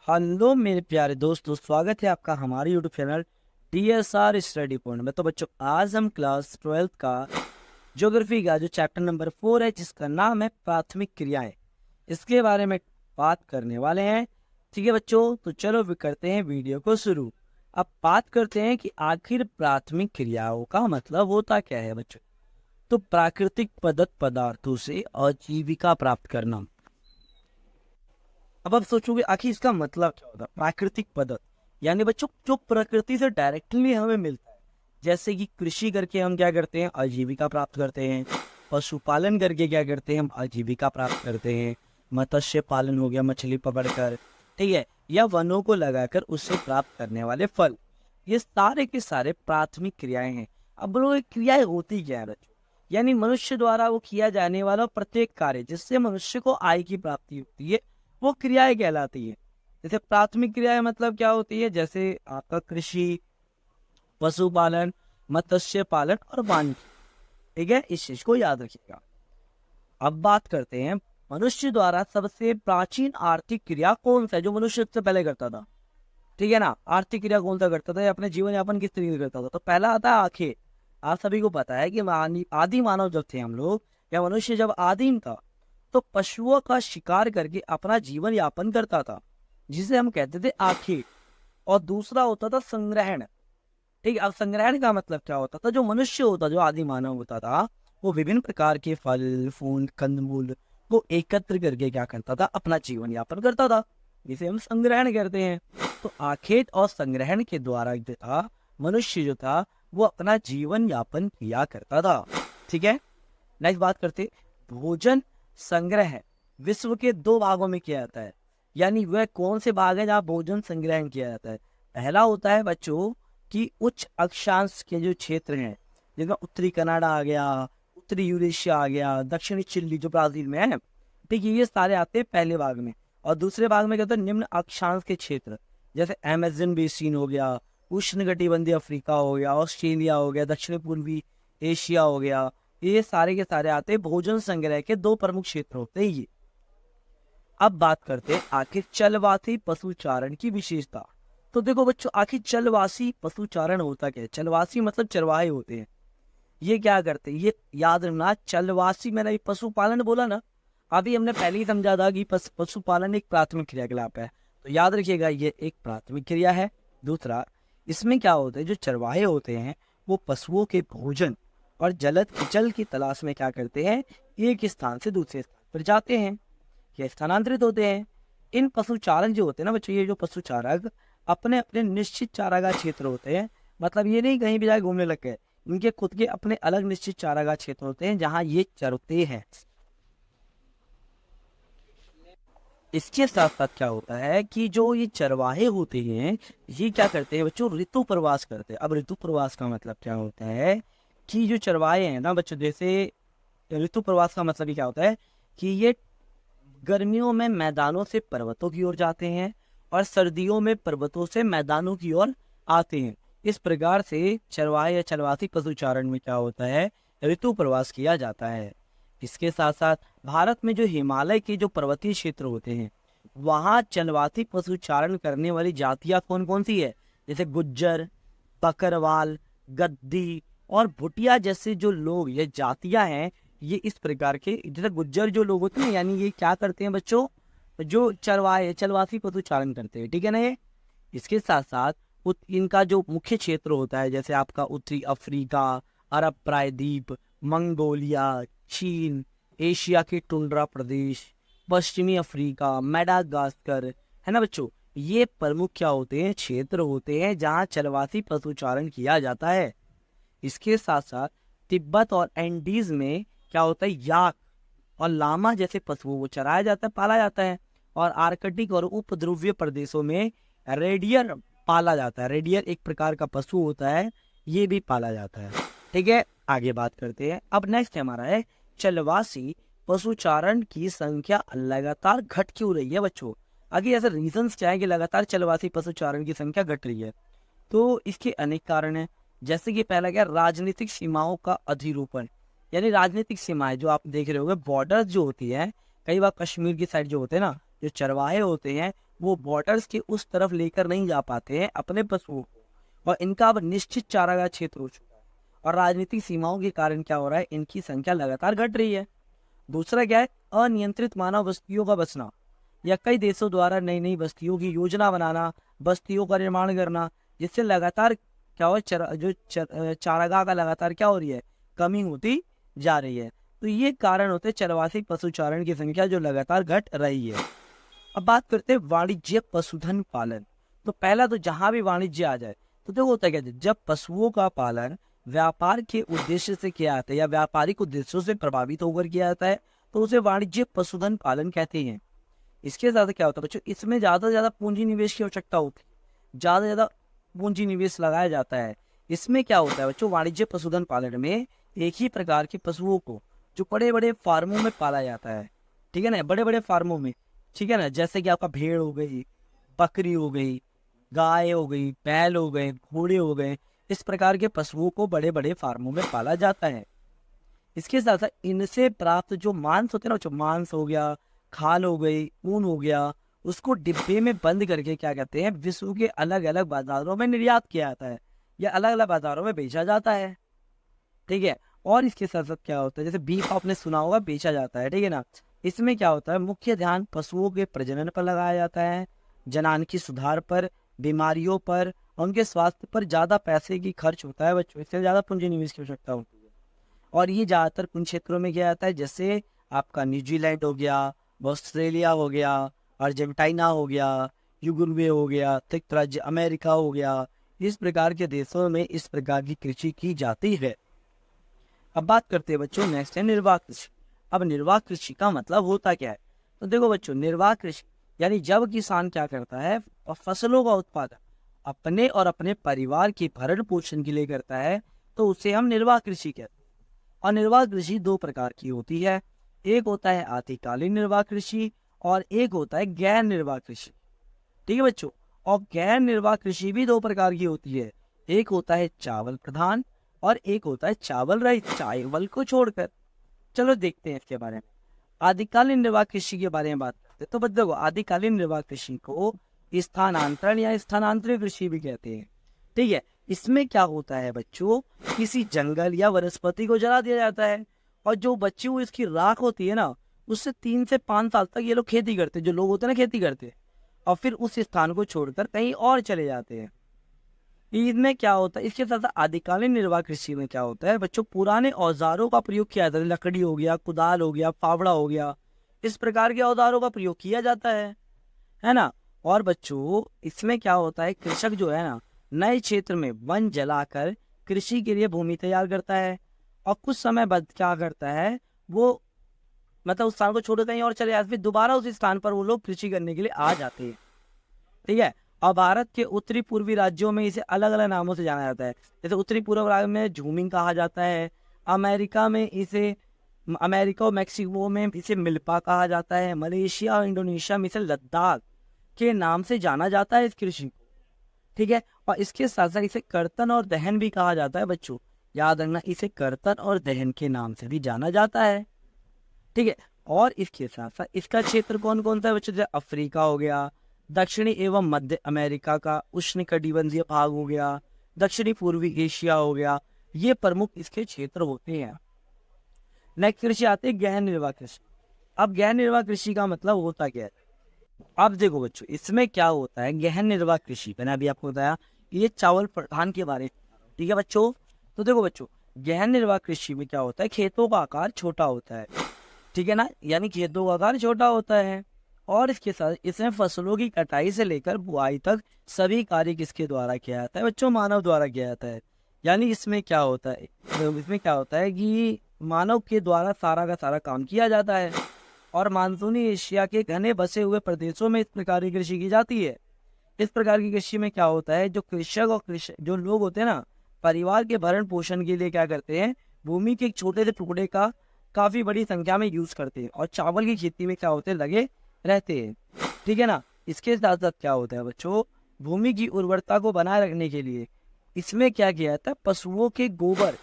Hello मेरे प्यारे दोस्तों, स्वागत है आपका हमारे YouTube channel DSR study point में। तो बच्चों, आज हम क्लास 12th का ज्योग्राफी का जो चैप्टर नंबर 4 है, जिसका नाम है प्राथमिक क्रियाएं, इसके बारे में बात करने वाले हैं। ठीक है बच्चों, तो चलो भी करते हैं वीडियो को शुरू। अब बात करते हैं कि आखिर प्राथमिक क्रियाओं का मतलब होता क्या है बच्चों। तो प्राकृतिक पदार्थों से आजीविका प्राप्त करना। अब आप सोचोगे आखिर इसका मतलब क्या होता है। प्राकृतिक पदार्थ यानी बच्चों जो प्रकृति से डायरेक्टली हमें मिलता है, जैसे कि कृषि करके हम क्या करते हैं, आजीविका प्राप्त करते हैं। पशुपालन करके क्या करते हैं, हम आजीविका प्राप्त करते हैं। मत्स्य पालन हो गया, मछली पकड़कर, ठीक है, या वनों को लगाकर उससे प्राप्त करने वाले फल, ये सारे के सारे प्राथमिक क्रियाएं हैं। अब बोलो ये क्रियाएं होती क्या है बच्चों, यानी मनुष्य द्वारा वो किया जाने वाला प्रत्येक कार्य जिससे मनुष्य को आय की प्राप्ति होती है, वो क्रियाएं कहलाती है। जैसे प्राथमिक क्रियाएं मतलब क्या होती है, जैसे आपका कृषि, पशुपालन, मत्स्य पालन और वानिकी। ठीक है, इस चीज को याद रखिएगा। अब बात करते हैं मनुष्य द्वारा सबसे प्राचीन आर्थिक क्रिया कौन सा है, जो मनुष्य सबसे पहले करता था। ठीक है ना, आर्थिक क्रिया कौन सा करता था, या अपने जीवन यापन किस तरीके से करता था। तो पहला आता है आंखें। आप सभी को पता है कि आदि मानव जब थे हम लोग, या मनुष्य जब आदिम था, तो पशुओं का शिकार करके अपना जीवन यापन करता था, जिसे हम कहते थे आखिर। और दूसरा होता था संग्रहण। ठीक है, अब संग्रहण का मतलब क्या होता था, जो मनुष्य होता, जो आदि मानव होता था, वो विभिन्न प्रकार के फल फूल कंदमूल को एकत्र करके क्या करता था, अपना जीवन यापन करता था, जिसे हम संग्रहण करते हैं। तो आखेट और संग्रहण के द्वारा जो था, मनुष्य जो था वो अपना जीवन यापन किया करता था। ठीक है, नेक्स्ट बात करते, भोजन संग्रह विश्व के दो भागों में किया जाता है। यानी वह कौन से भाग है जहाँ भोजन संग्रहण किया जाता है। पहला होता है बच्चों कि उच्च अक्षांश के जो क्षेत्र हैं, जिनका उत्तरी कनाडा आ गया, उत्तरी यूरेशिया आ गया, दक्षिणी चिली जो ब्राजील में है, ठीक है, ये सारे आते हैं पहले भाग में। और दूसरे भाग में क्या होता है, निम्न अक्षांश के क्षेत्र, जैसे अमेजन बेसिन हो गया, उष्णकटिबंधीय अफ्रीका हो गया, ऑस्ट्रेलिया हो गया, दक्षिण पूर्वी एशिया हो गया, ये सारे के सारे आते हैं भोजन संग्रह के दो प्रमुख क्षेत्र होते हैं ये। अब बात करते हैं आखिर चलवासी पशुचारण की विशेषता। तो देखो बच्चों, आखिर चलवासी पशुचारण होता क्या है। चलवासी मतलब चरवाहे होते हैं। ये क्या करते हैं, ये याद रखना, चलवासी मैंने पशुपालन बोला ना, अभी हमने पहले ही समझा था कि पशुपालन एक प्राथमिक क्रियाकलाप है, तो याद रखिएगा ये एक प्राथमिक क्रिया है। दूसरा, इसमें क्या होता है, जो चरवाहे होते हैं वो पशुओं के भोजन और जल की तलाश में क्या करते हैं, एक स्थान से दूसरे स्थान पर जाते हैं, ये स्थानांतरित होते हैं। इन पशुचारक जो होते हैं ना बच्चों, ये जो पशुचारक अपने अपने निश्चित चारागाह क्षेत्र होते हैं, मतलब ये नहीं कहीं भी जाके घूमने लग गए, इनके खुद के अपने अलग निश्चित चारागाह क्षेत्र होते हैं जहां ये चरते हैं। इसके साथ साथ क्या होता है कि जो ये चरवाहे होते हैं, ये क्या करते हैं बच्चों, ऋतु प्रवास करते हैं। अब ऋतु प्रवास का मतलब क्या होता है कि जो चरवाहे हैं ना बच्चों, जैसे ऋतु प्रवास का मतलब ये क्या होता है कि ये गर्मियों में मैदानों से पर्वतों की ओर जाते हैं और सर्दियों में पर्वतों से मैदानों की ओर आते हैं। इस प्रकार से चरवाहे या चरवासी पशुचारण में क्या होता है, ऋतु प्रवास किया जाता है। इसके साथ साथ भारत में जो हिमालय के जो पर्वतीय क्षेत्र होते हैं, वहाँ चलवासी पशुचारण करने वाली जातियां कौन कौन सी है, जैसे गुज्जर, बकरवाल, गद्दी और भुटिया जैसे जो लोग, ये जातियां हैं, ये इस प्रकार के, जैसे गुज्जर जो लोग होते हैं, यानी ये क्या करते हैं बच्चों, जो चरवाहे चलवासी पशुचारण करते हैं। ठीक है ना ये। इसके साथ साथ इनका जो मुख्य क्षेत्र होता है, जैसे आपका उत्तरी अफ्रीका, अरब प्रायद्वीप, मंगोलिया, चीन, एशिया के टुंड्रा प्रदेश, पश्चिमी अफ्रीका, मेडागास्कर, है ना बच्चों, ये प्रमुख क्या होते हैं, क्षेत्र होते हैं जहाँ चलवासी पशुचारण किया जाता है। इसके साथ साथ तिब्बत और एंडीज में क्या होता है, याक और लामा जैसे पशुओं को चराया जाता है, पाला जाता है। और आर्कटिक और उपध्रुवीय प्रदेशों में रेडियर पाला जाता है। रेडियर एक प्रकार का पशु होता है, ये भी पाला जाता है। ठीक है, आगे बात करते हैं। अब नेक्स्ट हमारा है चलवासी पशुचारण की संख्या लगातार घट क्यों रही है बच्चों। आगे ऐसे रीजंस क्या है कि लगातार चलवासी पशुचारण की संख्या घट रही है। तो इसके अनेक कारण हैं। जैसे कि पहला क्या, राजनीतिक सीमाओं का अधिरूपण। यानी राजनीतिक सीमाएं जो आप देख रहे होंगे, बॉर्डर जो होती है, कई बार कश्मीर की साइड जो होते हैं ना, जो चरवाहे होते हैं वो बॉर्डर्स के उस तरफ लेकर नहीं जा पाते हैं अपने पशुओं को, और इनका अब निश्चित चारागाह क्षेत्र हो चुका है। और राजनीतिक सीमाओं के कारण क्या हो रहा है, इनकी संख्या लगातार घट रही है। दूसरा क्या है, अनियंत्रित मानव बस्तियों का बसना, या कई देशों द्वारा नई नई बस्तियों की योजना बनाना, बस्तियों का निर्माण करना, जिससे लगातार क्या हो चारागाह का लगातार क्या हो रही है, कमी होती जा रही है। तो ये कारण होते हैं चरवासी पशुचारण की संख्या जो लगातार घट रही है। अब बात करते हैं वाणिज्यिक पशुधन पालन। तो पहला तो जहां भी वाणिज्य आ जाए तो देखो होता क्या है, जब पशुओं का पालन व्यापार के उद्देश्य से किया जाता है या व्यापारिक उद्देश्यों से प्रभावित होकर किया जाता है तो उसे वाणिज्यिक पशुधन पालन कहते हैं। इसके साथ क्या होता है बच्चों, इसमें ज्यादा से ज्यादा पूंजी निवेश की आवश्यकता होती है, ज्यादा से ज्यादा पूंजी निवेश लगाया जाता है। इसमें क्या होता है बच्चों, वाणिज्य पशुधन पालन में एक ही प्रकार के पशुओं को जो बड़े बड़े फार्मों में पाला जाता है, ठीक है ना, बड़े बड़े फार्मों में, ठीक है ना, जैसे कि आपका भेड़ हो गई, बकरी हो गई, गाय हो गई, बैल हो गए, घोड़े हो गए, इस प्रकार के पशुओं को बड़े बड़े फार्मों में पाला जाता है। इसके साथ साथ इनसे प्राप्त जो मांस होते हैं ना, जो मांस हो गया, खाल हो गई, ऊन हो गया, उसको डिब्बे में बंद करके क्या कहते हैं, विश्व के अलग अलग बाजारों में निर्यात किया जाता है या अलग अलग बाजारों में बेचा जाता है, ठीक है। और इसके साथ साथ क्या होता है, जैसे बीफ आपने सुना होगा, बेचा जाता है, ठीक है ना। इसमें क्या होता है, मुख्य ध्यान पशुओं के प्रजनन पर लगाया जाता है, जनान की सुधार पर, बीमारियों पर, उनके स्वास्थ्य पर ज्यादा पैसे की खर्च होता है बच्चों, इससे ज्यादा पूंजी निवेश की आवश्यकता होती है। और ये ज्यादातर उन क्षेत्रों में किया जाता है जैसे आपका न्यूजीलैंड हो गया, ऑस्ट्रेलिया हो गया, अर्जेंटीना हो गया, यूरुग्वे हो गया, संयुक्त राज्य अमेरिका हो गया, इस प्रकार के देशों में इस प्रकार की कृषि की जाती है। अब बात करते हैं बच्चों, नेक्स्ट है निर्वाह कृषि। अब निर्वाह कृषि का मतलब होता क्या है, तो देखो बच्चों, निर्वाह कृषि यानी जब किसान क्या करता है, फसलों का उत्पादन अपने और अपने परिवार के भरण पोषण के लिए करता है, तो उसे हम निर्वाह कृषि कहते हैं। और निर्वाह कृषि दो प्रकार की होती है, एक होता है आदिकालीन निर्वाह कृषि और एक होता है गैर निर्वाह कृषि, ठीक है बच्चों। और गैर निर्वाह कृषि भी दो प्रकार की होती है, एक होता है चावल प्रधान और एक होता है चावल रहित, चावल को छोड़कर। चलो देखते हैं इसके बारे में। आदिकालीन निर्वाह कृषि के बारे में बात करते हैं। तो देखो, आदिकालीन निर्वाह कृषि को स्थानांतरण या स्थानांतरित कृषि भी कहते हैं, ठीक है। इसमें क्या होता है बच्चों, किसी जंगल या वनस्पति को जला दिया जाता है और जो बची हुई इसकी राख होती है ना, उससे 3 से 5 साल तक ये लोग खेती करते हैं, जो लोग होते हैं ना खेती करते हैं, और फिर उस स्थान को छोड़कर कहीं और चले जाते हैं। इसमें क्या होता है, इसके साथ साथ आदिकालीन निर्वाह कृषि में क्या होता है बच्चों, पुराने औजारों का प्रयोग किया जाता है, लकड़ी हो गया, कुदाल हो गया, फावड़ा हो गया, इस प्रकार के औजारों का प्रयोग किया जाता है ना। और बच्चों इसमें क्या होता है, कृषक जो है ना, नए क्षेत्र में वन जलाकर कृषि के लिए भूमि तैयार करता है, और कुछ समय बाद क्या करता है वो, मतलब उस स्थान को छोड़ कहीं और चले जाते, फिर दोबारा उस स्थान पर वो लोग कृषि करने के लिए आ जाते हैं, ठीक है। और भारत के उत्तरी पूर्वी राज्यों में इसे अलग अलग नामों से जाना जाता है, जैसे उत्तरी पूर्व राज्य में झूमिंग कहा जाता है, अमेरिका और मैक्सिको में इसे मिल्पा कहा जाता है, मलेशिया और इंडोनेशिया में इसे लद्दाख के नाम से जाना जाता है इस कृषि को, ठीक है। और इसके साथ साथ इसे कर्तन और दहन भी कहा जाता है बच्चों, याद रखना, इसे कर्तन और दहन के नाम से भी जाना जाता है, ठीक है। और इसके साथ साथ इसका क्षेत्र कौन कौन सा है बच्चों, जैसे अफ्रीका हो गया, दक्षिणी एवं मध्य अमेरिका का उष्णकटिबंधीय भाग हो गया, दक्षिणी पूर्वी एशिया हो गया, ये प्रमुख इसके क्षेत्र होते हैं। नेक्स्ट कृषि आते हैं गहन निर्वाह कृषि। अब गहन निर्वाह कृषि का मतलब होता क्या है, अब देखो बच्चों, इसमें क्या होता है, गहन निर्वाह कृषि मैंने अभी आपको बताया, ये चावल प्रधान के बारे में, ठीक है बच्चों। तो देखो बच्चों, गहन निर्वाह कृषि में क्या होता है, खेतों का आकार छोटा होता है, ठीक है ना, यानी खेतों का आकार छोटा होता है। और इसके साथ इसमें फसलों की कटाई से लेकर बुआई तक सभी कार्य किसके द्वारा किया जाता है बच्चों, मानव द्वारा किया जाता है। यानी इसमें क्या होता है, कि मानव के द्वारा सारा का सारा काम किया जाता है। और मानसूनी एशिया के घने बसे हुए प्रदेशों में इस प्रकार की कृषि की जाती है। इस प्रकार की कृषि में क्या होता है, जो कृषक और जो लोग होते हैं ना, परिवार के भरण पोषण के लिए क्या करते हैं, भूमि के एक छोटे से टुकड़े का काफी बड़ी संख्या में यूज करते हैं और चावल की खेती में क्या होते हैं, लगे रहते हैं, ठीक है ना। इसके साथ साथ क्या होता है बच्चों, भूमि की उर्वरता को बनाए रखने के लिए इसमें क्या किया जाता है, पशुओं के गोबर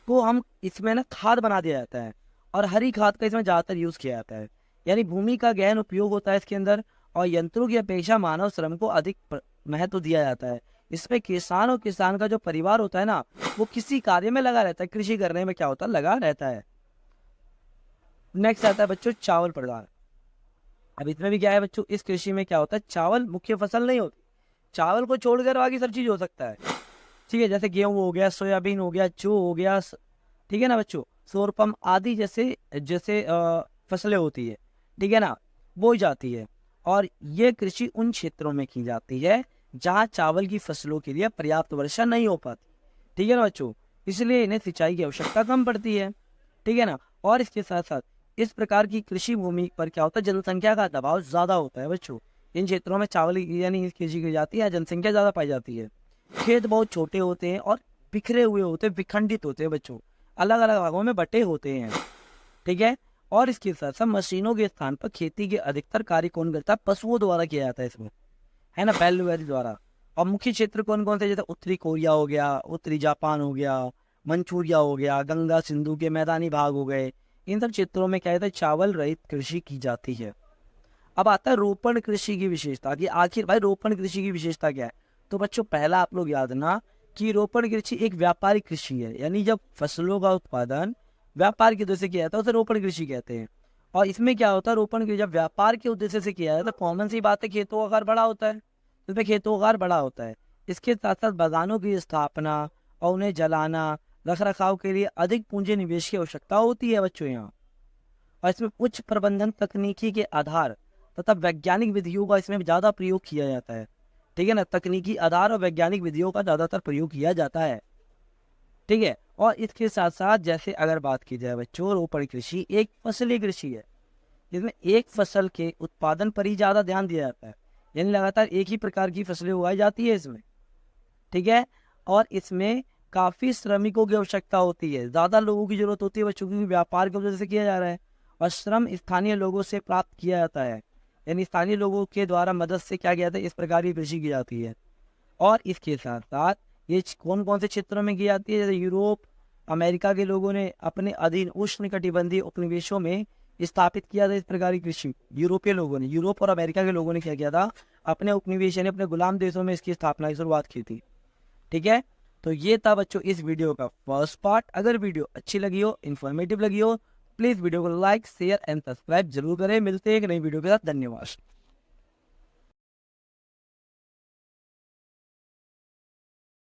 को हम इसमें ना खाद बना दिया जाता है, और हरी खाद का इसमें ज्यादातर यूज किया जाता है। यानी भूमि का गहन उपयोग होता है इसके अंदर, और यंत्रों की अपेक्षा मानव श्रम को अधिक महत्व दिया जाता है। इसमें किसान और किसान का जो परिवार होता है ना, वो किसी कार्य में लगा रहता है, कृषि करने में क्या होता है, लगा रहता है। नेक्स्ट आता है बच्चों चावल प्रदान। अब इसमें भी क्या है बच्चों, इस कृषि में क्या होता है, चावल मुख्य फसल नहीं होती, चावल को छोड़कर बाकी सब चीज हो सकता है। ठीक है, जैसे गेहूं हो गया, सोयाबीन हो गया, जौ हो गया, ठीक है ना बच्चों, सोरपम आदि जैसे जैसे फसलें होती है, ठीक है ना, बोई जाती है। और ये कृषि उन क्षेत्रों में की जाती है जहाँ चावल की फसलों के लिए पर्याप्त वर्षा नहीं हो पाती, ठीक है ना बच्चों, इसलिए इन्हें सिंचाई की आवश्यकता कम पड़ती है, ठीक है ना। और इसके साथ साथ इस प्रकार की कृषि भूमि पर क्या होता है, जनसंख्या का दबाव ज्यादा होता है बच्चों। इन क्षेत्रों में चावल यानी कृषि की जाती है, जनसंख्या ज्यादा पाई जाती है। खेत बहुत छोटे होते हैं और बिखरे हुए होते हैं, विखंडित होते हैं बच्चों, अलग अलग भागों में बटे होते हैं, ठीक है। और इसके साथ साथ मशीनों के स्थान पर खेती के अधिकतर कार्य कौन करता है, पशुओं द्वारा किया जाता है इसमें, है ना, बैल द्वारा। और मुख्य क्षेत्र कौन कौन से, जैसे उत्तरी कोरिया हो गया, उत्तरी जापान हो गया, मंचूरिया हो गया, गंगा सिंधु के मैदानी भाग हो गए, इन सब क्षेत्रों में क्या होता है, चावल रहित कृषि की जाती है। अब आता है रोपण कृषि की विशेषता, कि आखिर भाई रोपण कृषि की विशेषता क्या है। तो बच्चों पहला आप लोग याद ना कि रोपण कृषि एक व्यापारिक कृषि है, यानी जब फसलों का उत्पादन व्यापार के उद्देश्य से किया जाता है उसे रोपण कृषि कहते हैं। और इसमें क्या होता है, रोपण कृषि जब व्यापार के उद्देश्य से किया जाता है तो कॉमन सी बात है, खेतों का आकार बड़ा होता है, इसमें खेतों का आकार बड़ा होता है। इसके साथ साथ बागानों की स्थापना और उन्हें जलाना, रख रखाव के लिए अधिक पूंजी निवेश की आवश्यकता होती है बच्चों यहाँ। और इसमें उच्च प्रबंधन तकनीकी के आधार तथा वैज्ञानिक विधियों का इसमें ज्यादा प्रयोग किया जाता है, ठीक है ना, तकनीकी आधार और वैज्ञानिक विधियों का ज्यादातर प्रयोग किया जाता है, ठीक है। और इसके साथ साथ जैसे अगर बात की जाए बच्चों, रोपण कृषि एक फसलीय कृषि है, जिसमें एक फसल के उत्पादन पर ही ज्यादा ध्यान दिया जाता है, यानी लगातार एक ही प्रकार की फसलें उगाई जाती है इसमें, ठीक है। और इसमें काफी श्रमिकों की आवश्यकता होती है, ज्यादा लोगों की जरूरत होती है बच्चों, क्योंकि व्यापार की वजह से किया जा रहा है। और श्रम स्थानीय लोगों से प्राप्त किया जाता है, यानी स्थानीय लोगों के द्वारा मदद से क्या किया जाता है, इस प्रकार की कृषि की जाती है। और इसके साथ साथ ये कौन कौन से क्षेत्रों में की जाती है, जैसे यूरोप अमेरिका के लोगों ने अपने अधीन उष्ण कटिबंधीय उपनिवेशों में स्थापित किया था इस प्रकार की कृषि। यूरोपीय लोगों ने, यूरोप और अमेरिका के लोगों ने क्या किया था, अपने उपनिवेश यानी अपने गुलाम देशों में इसकी स्थापना की शुरुआत की थी, ठीक है। तो ये था बच्चों इस वीडियो का फर्स्ट पार्ट। अगर वीडियो अच्छी लगी हो, इन्फॉर्मेटिव लगी हो, प्लीज वीडियो को लाइक शेयर एंड सब्सक्राइब जरूर करें। मिलते हैं एक नई वीडियो के साथ, धन्यवाद।